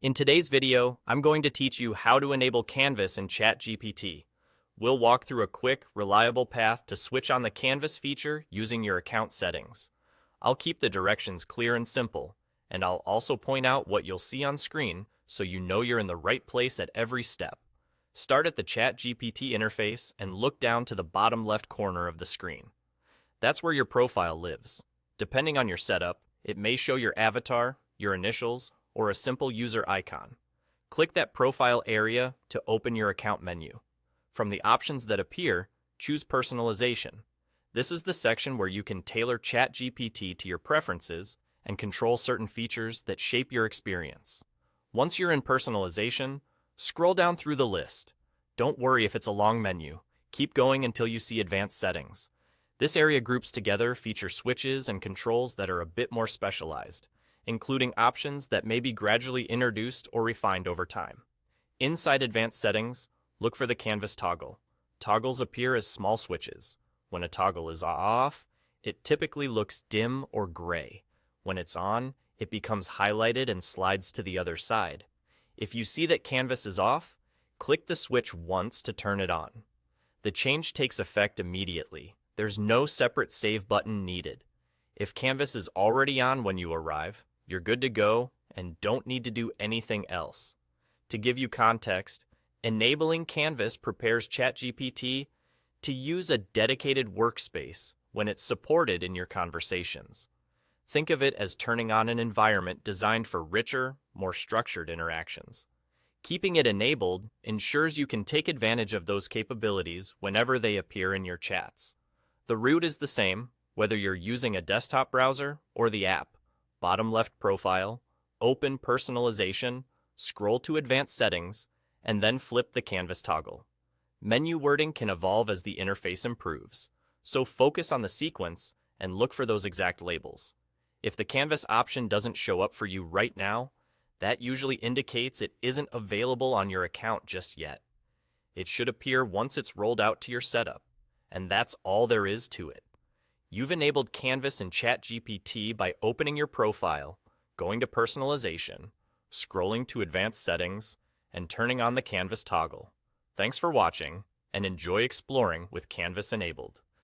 In today's video, I'm going to teach you how to enable Canvas in ChatGPT. We'll walk through a quick, reliable path to switch on the Canvas feature using your account settings. I'll keep the directions clear and simple, and I'll also point out what you'll see on screen so you know you're in the right place at every step. Start at the ChatGPT interface and look down to the bottom left corner of the screen. That's where your profile lives. Depending on your setup, it may show your avatar, your initials, or a simple user icon. Click that profile area to open your account menu. From the options that appear, choose Personalization. This is the section where you can tailor ChatGPT to your preferences and control certain features that shape your experience. Once you're in Personalization, scroll down through the list. Don't worry if it's a long menu. Keep going until you see Advanced Settings. This area groups together feature switches and controls that are a bit more specialized, including options that may be gradually introduced or refined over time. Inside Advanced Settings, look for the Canvas toggle. Toggles appear as small switches. When a toggle is off, it typically looks dim or gray. When it's on, it becomes highlighted and slides to the other side. If you see that Canvas is off, click the switch once to turn it on. The change takes effect immediately. There's no separate save button needed. If Canvas is already on when you arrive, you're good to go and don't need to do anything else. To give you context, enabling Canvas prepares ChatGPT to use a dedicated workspace when it's supported in your conversations. Think of it as turning on an environment designed for richer, more structured interactions. Keeping it enabled ensures you can take advantage of those capabilities whenever they appear in your chats. The route is the same, whether you're using a desktop browser or the app. Bottom left profile, open Personalization, scroll to Advanced Settings, and then flip the Canvas toggle. Menu wording can evolve as the interface improves, so focus on the sequence and look for those exact labels. If the Canvas option doesn't show up for you right now, that usually indicates it isn't available on your account just yet. It should appear once it's rolled out to your setup, and that's all there is to it. You've enabled Canvas in ChatGPT by opening your profile, going to Personalization, scrolling to Advanced Settings, and turning on the Canvas toggle. Thanks for watching, and enjoy exploring with Canvas enabled.